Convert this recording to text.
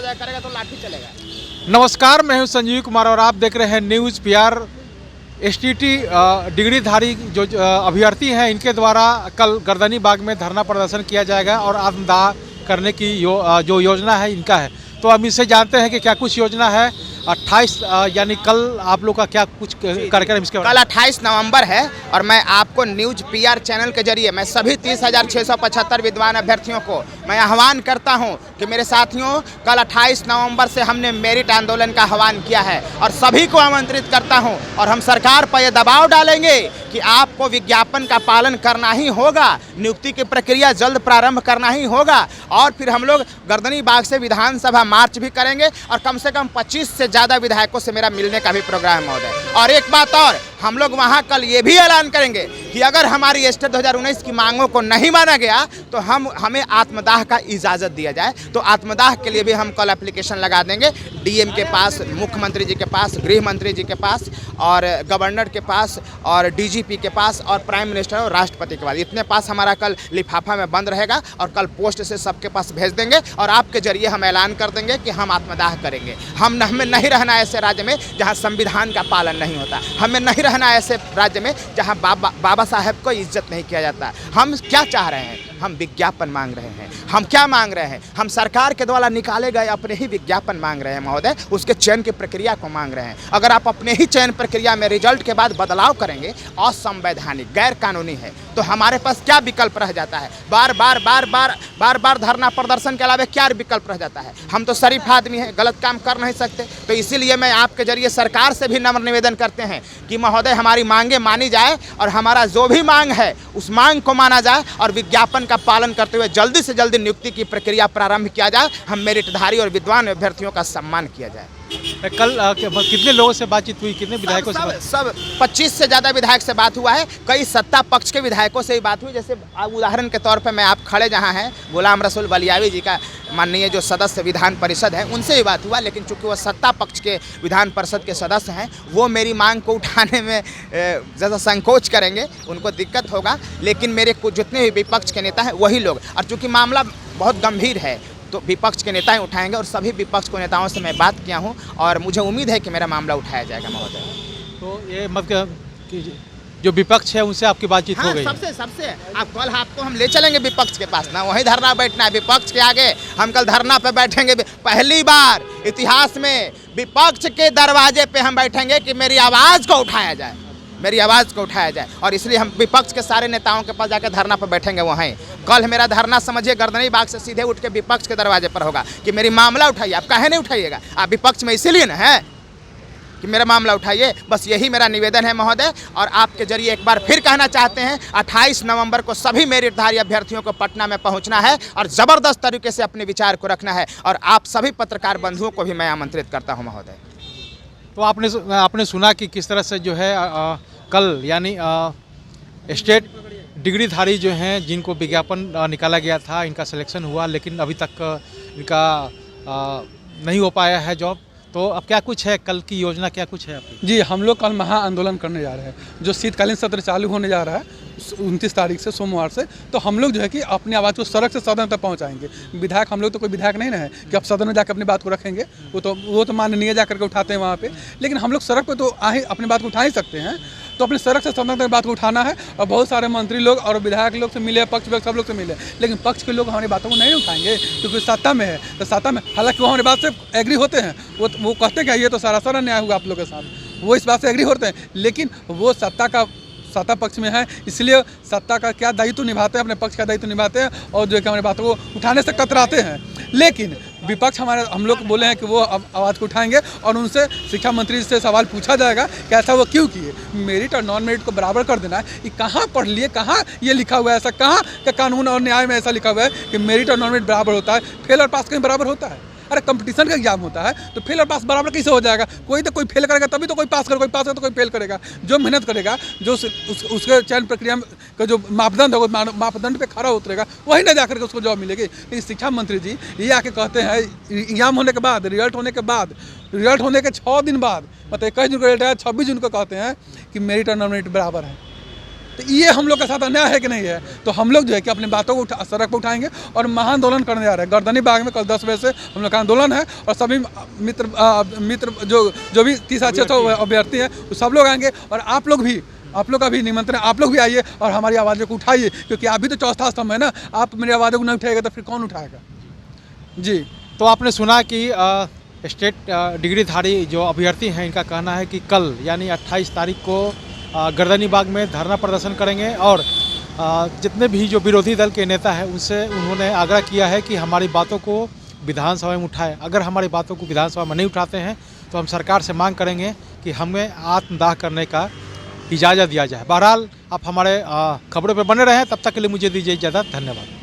थोड़ा सा करेगा तो लाठी चलेगा। नमस्कार, मैं हूं संजीव कुमार और आप देख रहे हैं न्यूज़ पीआर। एसटीटी डिग्रीधारी जो अभ्यर्थी हैं, इनके द्वारा कल गर्दनी बाग में धरना प्रदर्शन किया जाएगा और आत्मदाह करने की जो योजना है इनका है। तो हम इससे जानते हैं कि क्या कुछ योजना है। 28 यानी कल आप लोग का क्या कुछ कार्यक्रम इसके कल 28 नवंबर है और मैं आपको न्यूज़ पीआर चैनल के जरिए मैं सभी 30,675 विद्वान अभ्यर्थियों को मैं आह्वान करता हूं कि मेरे साथियों, कल 28 नवंबर से हमने मेरिट आंदोलन का आह्वान किया है और सभी को आमंत्रित करता हूं और हम सरकार पर यह दबाव डालेंगे कि आपको विज्ञापन का पालन करना ही होगा, नियुक्ति की प्रक्रिया जल्द प्रारंभ करना ही होगा और फिर हम लोग गर्दनी बाग से विधानसभा मार्च भी करेंगे और कम से कम 25 से ज़्यादा विधायकों से मेरा मिलने का भी प्रोग्राम महोदय। और एक बात और, हम लोग वहां कल ये भी ऐलान करेंगे कि अगर हमारी एस्टेट 2019 की मांगों को नहीं माना गया तो हमें आत्मदाह का इजाज़त दिया जाए। तो आत्मदाह के लिए भी हम कल एप्लीकेशन लगा देंगे डीएम के पास, मुख्यमंत्री जी के पास, गृह मंत्री जी के पास और गवर्नर के पास और डीजीपी के पास और प्राइम मिनिस्टर और राष्ट्रपति के पास। इतने पास हमारा कल लिफाफा में बंद रहेगा और कल पोस्ट से सबके पास भेज देंगे और आपके जरिए हम ऐलान कर देंगे कि हम आत्मदाह करेंगे। हमें नहीं रहना ऐसे राज्य में जहाँ संविधान का पालन नहीं होता, हमें नहीं रहना ऐसे राज्य में जहाँ बाबा साहेब को इज्जत नहीं किया जाता। हम क्या चाह रहे हैं? हम विज्ञापन मांग रहे हैं। हम क्या मांग रहे हैं? हम सरकार के द्वारा निकाले गए अपने ही विज्ञापन मांग रहे हैं महोदय, उसके चयन की प्रक्रिया को मांग रहे हैं। अगर आप अपने ही चयन प्रक्रिया में रिजल्ट के बाद बदलाव करेंगे, असंवैधानिक, गैर कानूनी है, तो हमारे पास क्या विकल्प रह जाता है? बार बार धरना प्रदर्शन के अलावा क्या विकल्प रह जाता है? हम तो शरीफ आदमी हैं, गलत काम कर नहीं सकते। तो इसीलिए मैं आपके जरिए सरकार से भी नम्र निवेदन करते हैं कि महोदय हमारी मांगें मानी जाए और हमारा जो भी मांग है उस मांग को माना जाए और विज्ञापन का पालन करते हुए जल्दी से जल्दी नियुक्ति की प्रक्रिया प्रारंभ किया जाए। हम मेरिटधारी और विद्वान अभ्यर्थियों का सम्मान किया जाए। कल कितने लोगों से बातचीत हुई, कितने विधायकों से? सब 25 से ज़्यादा विधायक से बात हुआ है। कई सत्ता पक्ष के विधायकों से ही बात हुई। जैसे उदाहरण के तौर पे मैं आप खड़े जहाँ हैं, गुलाम रसूल बलियावी जी का माननीय जो सदस्य विधान परिषद है, उनसे ही बात हुआ। लेकिन चूंकि वो सत्ता पक्ष के विधान परिषद के सदस्य हैं, वो मेरी मांग को उठाने में ज़्यादा संकोच करेंगे, उनको दिक्कत होगा। लेकिन मेरे कुछ जितने भी विपक्ष के नेता हैं वही लोग, और चूँकि मामला बहुत गंभीर है तो विपक्ष के नेता ही उठाएंगे और सभी विपक्ष के नेताओं से मैं बात किया हूं और मुझे उम्मीद है कि मेरा मामला उठाया जाएगा महोदय। तो ये मतलब कि जो विपक्ष है उनसे आपकी बातचीत हो गई? सबसे आप कल आपको हम ले चलेंगे विपक्ष के पास ना, वहीं धरना बैठना है विपक्ष के आगे। हम कल धरना पे बैठेंगे, पहली बार इतिहास में विपक्ष के दरवाजे पे हम बैठेंगे कि मेरी आवाज़ को उठाया जाए, मेरी आवाज़ को उठाया जाए। और इसलिए हम विपक्ष के सारे नेताओं के पास जाकर धरना पर बैठेंगे। वहीं कल मेरा धरना समझिए गर्दनी बाग से सीधे उठ के विपक्ष के दरवाजे पर होगा कि मेरी मामला उठाइए। आप काहे नहीं उठाइएगा? आप विपक्ष में इसीलिए ना है कि मेरा मामला उठाइए। बस यही मेरा निवेदन है महोदय। और आपके जरिए एक बार फिर कहना चाहते हैं, 28 नवंबर को सभी मेरिटधारी अभ्यर्थियों को पटना में पहुंचना है और ज़बरदस्त तरीके से अपने विचार को रखना है। और आप सभी पत्रकार बंधुओं को भी मैं आमंत्रित करता हूँ महोदय। तो आपने सुना कि किस तरह से जो है कल यानी स्टेट डिग्रीधारी जो हैं, जिनको विज्ञापन निकाला गया था, इनका सिलेक्शन हुआ, लेकिन अभी तक इनका नहीं हो पाया है जॉब। तो अब क्या कुछ है, कल की योजना क्या कुछ है आपकी? जी, हम लोग कल महा आंदोलन करने जा रहे हैं। जो शीतकालीन सत्र चालू होने जा रहा है 29 तारीख से, सोमवार से, तो हम लोग जो है कि अपनी आवाज़ को सड़क से सदन तक पहुंचाएंगे। विधायक, हम लोग तो कोई विधायक नहीं ना है कि आप सदन में जाकर अपनी बात को रखेंगे, वो तो माननीय जाकर के उठाते हैं वहाँ पे। लेकिन हम लोग सड़क पे तो अपनी बात को उठा ही सकते हैं। तो अपने सड़क से सदन तक बात को उठाना है। और बहुत सारे मंत्री लोग और विधायक लोग से मिले, पक्ष सब लोग से मिले, लेकिन पक्ष के लोग हमारी बातों को नहीं उठाएंगे क्योंकि सत्ता में है। तो सत्ता में हालांकि वो हमारी बात से एग्री होते हैं, वो कहते हैं कि ये तो सारा न्याय हुआ आप लोगों के साथ, वो इस बात से एग्री होते हैं। लेकिन वो सत्ता पक्ष में है, इसलिए सत्ता का क्या दायित्व निभाते हैं, अपने पक्ष का दायित्व निभाते हैं और जो है कि हमारी बातों को उठाने से कतराते हैं। लेकिन विपक्ष हम लोग बोले हैं कि वो आवाज़ को उठाएंगे और उनसे शिक्षा मंत्री से सवाल पूछा जाएगा कि ऐसा वो क्यों किए। मेरिट और नॉन मेरिट को बराबर कर देना है, ये कहाँ पढ़ लिए, कहाँ ये लिखा हुआ है, ऐसा कहाँ का कानून और न्याय में ऐसा लिखा हुआ है कि मेरिट और नॉन मेरिट बराबर होता है, फेल और पास कहीं बराबर होता है? अरे कंपटीशन का एग्जाम होता है तो फेल और पास बराबर कैसे हो जाएगा? कोई फेल करेगा तभी तो कोई पास करेगा, कोई पास करेगा तो कोई फेल करेगा। जो मेहनत करेगा, जो उसके चयन प्रक्रिया का जो मापदंड होगा, मापदंड पे खड़ा उतरेगा, वही ना जाकर के उसको जॉब मिलेगी। लेकिन शिक्षा मंत्री जी ये आके कहते हैं एग्जाम होने के बाद, रिजल्ट होने के 6 दिन बाद, मतलब 21 जून को रिजल्ट आया, 26 जून को कहते हैं कि मेरिट और नॉन मेरिट बराबर है। तो ये हम लोग के साथ अन्याय है कि नहीं है? तो हम लोग जो है कि अपनी बातों को सड़क पर उठाएंगे और महाआंदोलन करने जा रहे हैं। गर्दनी बाग में कल 10 बजे से हम लोग का आंदोलन है और सभी मित्र जो भी 30,600 अभ्यर्थी हैं वो सब लोग आएंगे। और आप लोग का भी निमंत्रण, आप लोग भी आइए और हमारी आवाज़ों को उठाइए, क्योंकि आप भी तो चौथा स्तंभ है ना। आप मेरी आवाज़ों को नहीं उठाएगा तो फिर कौन उठाएगा? जी। तो आपने सुना कि स्टेट डिग्रीधारी जो अभ्यर्थी हैं, इनका कहना है कि कल यानी 28 तारीख को गर्दनी बाग में धरना प्रदर्शन करेंगे और जितने भी जो विरोधी दल के नेता हैं उनसे उन्होंने आग्रह किया है कि हमारी बातों को विधानसभा में उठाएं। अगर हमारी बातों को विधानसभा में नहीं उठाते हैं तो हम सरकार से मांग करेंगे कि हमें आत्मदाह करने का इजाज़त दिया जाए। बहरहाल आप हमारे खबरों पर बने रहें, तब तक के लिए मुझे दीजिए इजाज़त। धन्यवाद।